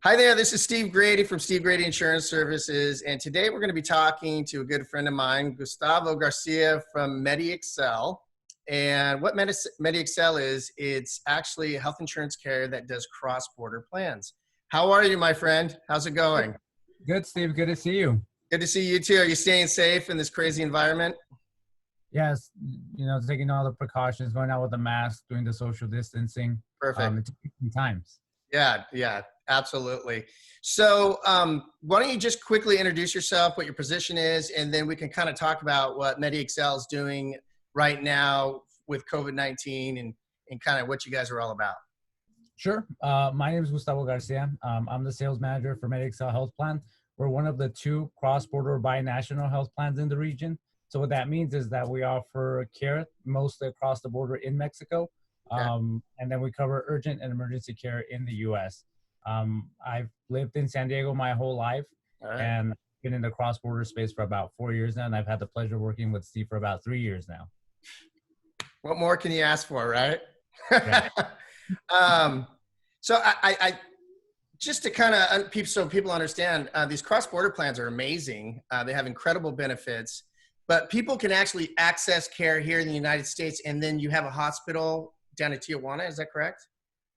Hi there, this is Steve Grady from Steve Grady Insurance Services, and today we're going to be talking to a good friend of mine, Gustavo Garcia from MediExcel. And what MediExcel is, it's actually a health insurance carrier that does cross-border plans. How are you, my friend? How's it going? Good, Steve. Good to see you. Good to see you too. Are you staying safe in this crazy environment? Yes, taking all the precautions, going out with a mask, doing the social distancing. Perfect. It's taking times. Yeah, absolutely. So why don't you just quickly introduce yourself, what your position is, and then we can kind of talk about what MediExcel is doing right now with COVID-19 and kind of what you guys are all about. Sure. My name is Gustavo Garcia. I'm the sales manager for MediExcel Health Plan. We're one of the two cross-border binational health plans in the region. So what that means is that we offer care mostly across the border in Mexico. Okay. And then we cover urgent and emergency care in the U.S. I've lived in San Diego my whole life, All right. and been in the cross-border space for about 4 years now, and I've had the pleasure of working with Steve for about 3 years now. What more can you ask for, right? Right. So I just to kind of so people understand, these cross-border plans are amazing. They have incredible benefits, but people can actually access care here in the United States, and then you have a hospital down in Tijuana. Is that correct?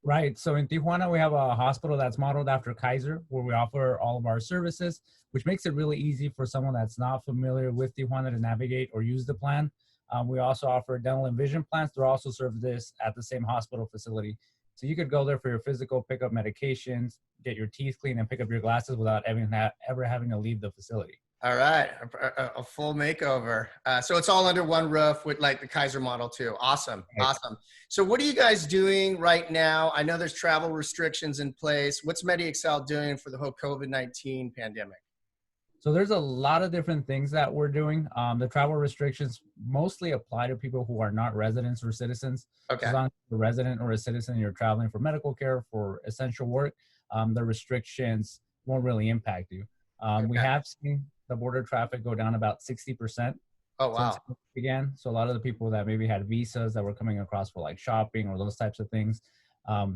Right. So in Tijuana, we have a hospital that's modeled after Kaiser, where we offer all of our services, which makes it really easy for someone that's not familiar with Tijuana to navigate or use the plan. We also offer dental and vision plans. They're also served this at the same hospital facility. So you could go there for your physical, pick up medications, get your teeth cleaned, and pick up your glasses without ever having to leave the facility. All right, a full makeover. So it's all under one roof with like the Kaiser model too. Awesome, Right. awesome. So what are you guys doing right now? I know there's travel restrictions in place. What's MediExcel doing for the whole COVID-19 pandemic? So there's a lot of different things that we're doing. The travel restrictions mostly apply to people who are not residents or citizens. So Okay, as long as you're a resident or a citizen, you're traveling for medical care, for essential work, the restrictions won't really impact you. We okay. have seen the border traffic go down about 60% Oh, since wow. it began. So a lot of the people that maybe had visas that were coming across for like shopping or those types of things,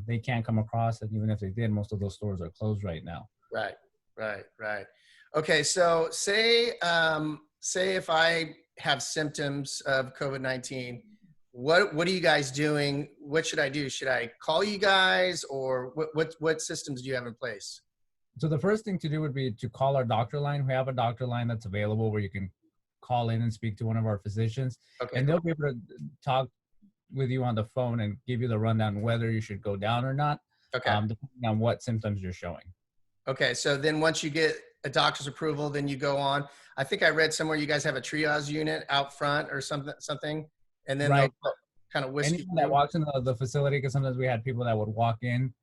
they can't come across. And even if they did, most of those stores are closed right now. Right. Okay, so say if I have symptoms of COVID-19, what are you guys doing? What should I do? Should I call you guys, or what systems do you have in place? So the first thing to do would be to call our doctor line. We have a doctor line that's available where you can call in and speak to one of our physicians, Okay, and they'll be able to talk with you on the phone and give you the rundown whether you should go down or not, okay, depending on what symptoms you're showing. okay. So then once you get a doctor's approval, then you go on. I think I read somewhere you guys have a triage unit out front or something, and then they'll Right. kind of whisk you Anyone that through. walks into the facility, because sometimes we had people that would walk in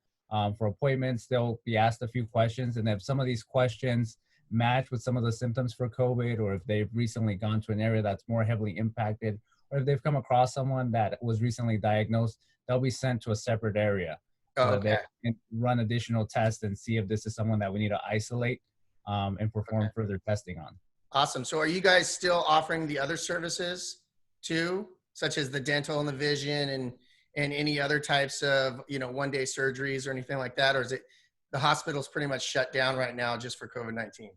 for appointments, they'll be asked a few questions, and if some of these questions match with some of the symptoms for COVID, or if they've recently gone to an area that's more heavily impacted, or if they've come across someone that was recently diagnosed, they'll be sent to a separate area so Oh, that they okay, can run additional tests and see if this is someone that we need to isolate and perform okay. further testing on. Awesome. So are you guys still offering the other services too, such as the dental and the vision and any other types of, one-day surgeries or anything like that? Or is it the hospital's pretty much shut down right now just for COVID-19?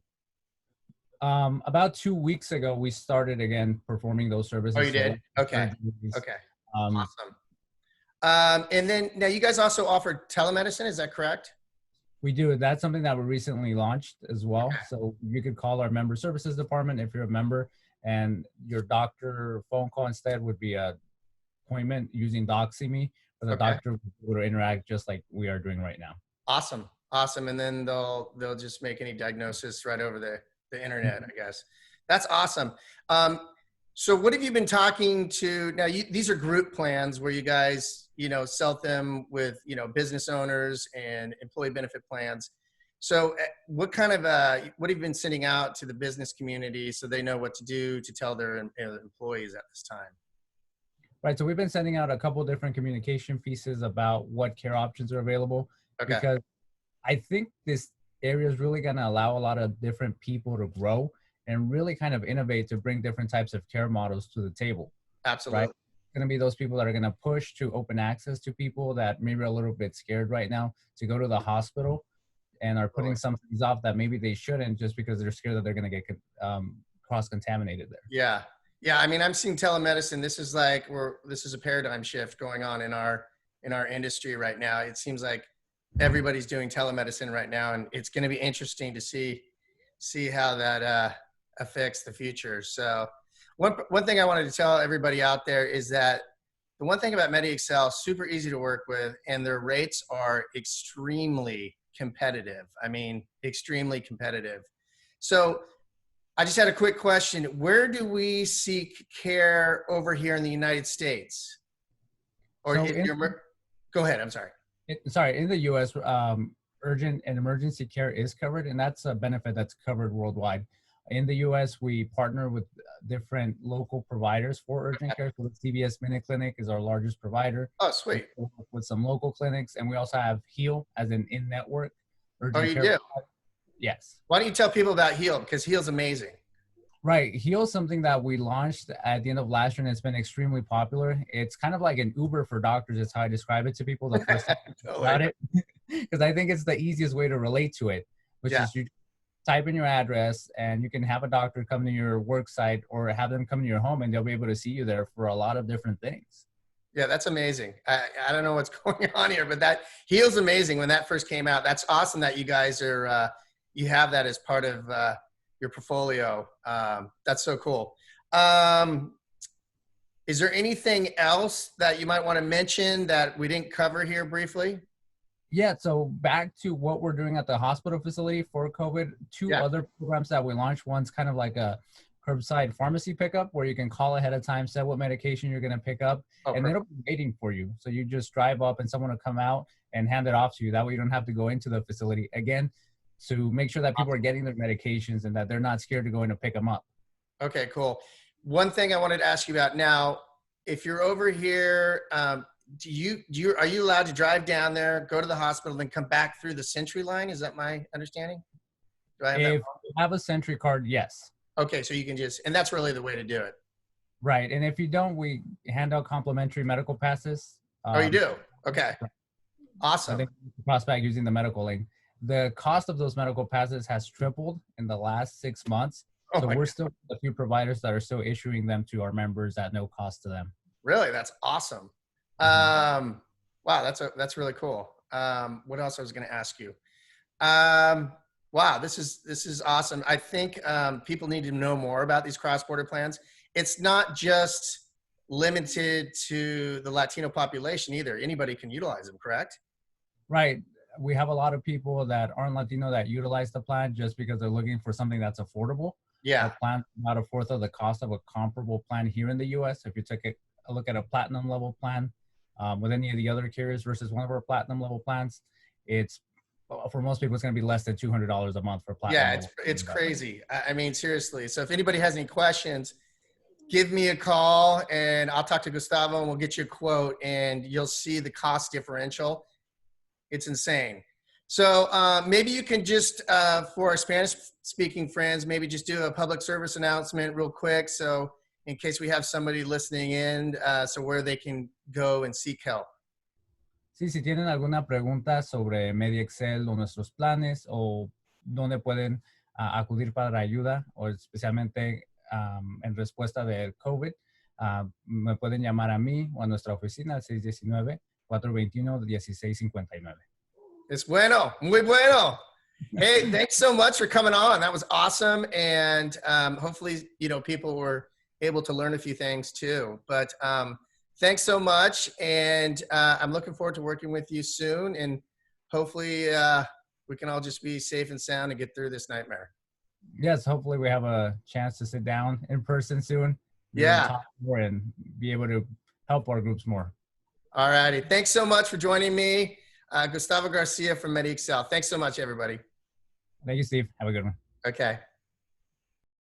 About 2 weeks ago, we started again performing those Oh, services. you did? Okay. Surgeries. Okay. Um, Awesome. And then now you guys also offer telemedicine. Is that correct? we do. That's something that we recently launched as well. Okay. So you could call our member services department if you're a member, and your doctor phone call instead would be a appointment using DoxyMe, where the Okay. doctor would interact just like we are doing right now. Awesome. Awesome. And then they'll just make any diagnosis right over the internet, I guess. That's awesome. So what have you been talking to now? These are group plans where you guys, sell them with, business owners and employee benefit plans. So what have you been sending out to the business community so they know what to do to tell their employees at this time? Right. So we've been sending out a couple of different communication pieces about what care options are available, Okay. because I think this area is really going to allow a lot of different people to grow and really kind of innovate to bring different types of care models to the table. Absolutely. Right. Going to be those people that are going to push to open access to people that maybe are a little bit scared right now to go to the hospital. and are putting some things off that maybe they shouldn't just because they're scared that they're going to get cross-contaminated there. Yeah. Yeah. I mean, I'm seeing telemedicine. This is like, this is a paradigm shift going on in our industry right now. It seems like everybody's doing telemedicine right now, and it's going to be interesting to see how that affects the future. So one thing I wanted to tell everybody out there is that the one thing about MediExcel, super easy to work with, and their rates are extremely competitive. I mean, extremely competitive. So I just had a quick question. Where do we seek care over here in the United States? Or go ahead. I'm sorry. In the U.S., urgent and emergency care is covered, and that's a benefit that's covered worldwide. In the U.S., we partner with different local providers for urgent care. So the CVS MinuteClinic is our largest provider. Oh, sweet. With some local clinics, and we also have Heal as an in-network urgent care. Do? Yes. Why don't you tell people about Heal? Because Heal's amazing. Right. Heal is something that we launched at the end of last year, and it's been extremely popular. It's kind of like an Uber for doctors. It's how I describe it to people the first time about it, because I think it's the easiest way to relate to it, which is you type in your address and you can have a doctor come to your work site or have them come to your home, and they'll be able to see you there for a lot of different things. Yeah, that's amazing. I don't know what's going on here, but that Heal's amazing. When that first came out, that's awesome that you guys are, you have that as part of your portfolio. That's so cool. Is there anything else that you might want to mention that we didn't cover here briefly? Yeah, so back to what we're doing at the hospital facility for COVID, two other programs that we launched. One's kind of like a curbside pharmacy pickup where you can call ahead of time, set what medication you're going to pick up, and it'll be waiting for you. So you just drive up and someone will come out and hand it off to you. That way you don't have to go into the facility again, to make sure that people are getting their medications and that they're not scared to go in to pick them up. Okay, cool. One thing I wanted to ask you about now, if you're over here, are you allowed to drive down there, go to the hospital, then come back through the Sentry line? Is that my understanding? Do I have if you have a Sentry card, yes. Okay, so you can just, and that's really the way to do it. Right, and if you don't, we hand out complimentary medical passes. Oh, you do? Okay. Awesome. I think prospect using the medical link. The cost of those medical passes has tripled in the last 6 months. So we're still a few providers that are still issuing them to our members at no cost to them. Really? That's awesome. Wow, that's really cool. What else I was going to ask you? Wow, this is awesome. I think people need to know more about these cross-border plans. It's not just limited to the Latino population either. Anybody can utilize them, correct? Right. We have a lot of people that aren't Latino that utilize the plan just because they're looking for something that's affordable. Yeah. Our plan is about a fourth of the cost of a comparable plan here in the U.S. If you took a look at a platinum level plan with any of the other carriers versus one of our platinum level plans, it's for most people, it's going to be less than $200 a month for platinum. Yeah, it's crazy. I mean, seriously. So if anybody has any questions, give me a call and I'll talk to Gustavo and we'll get you a quote and you'll see the cost differential. It's insane. So maybe you can just, for our Spanish speaking friends, maybe just do a public service announcement real quick. So in case we have somebody listening in, so where they can go and seek help. Sí, si tienen alguna pregunta sobre MediExcel o nuestros planes o dónde pueden acudir para ayuda o especialmente en respuesta del COVID, me pueden llamar a mí o a nuestra oficina al 619-421-1659. Es bueno, muy bueno. Hey, thanks so much for coming on. That was awesome. And hopefully, people were able to learn a few things too. But thanks so much. And I'm looking forward to working with you soon. And hopefully we can all just be safe and sound and get through this nightmare. Yes, hopefully we have a chance to sit down in person soon. Yeah. Talk more and be able to help our groups more. All righty. Thanks so much for joining me. Gustavo Garcia from MediExcel. Thanks so much, everybody. Thank you, Steve. Have a good one. Okay.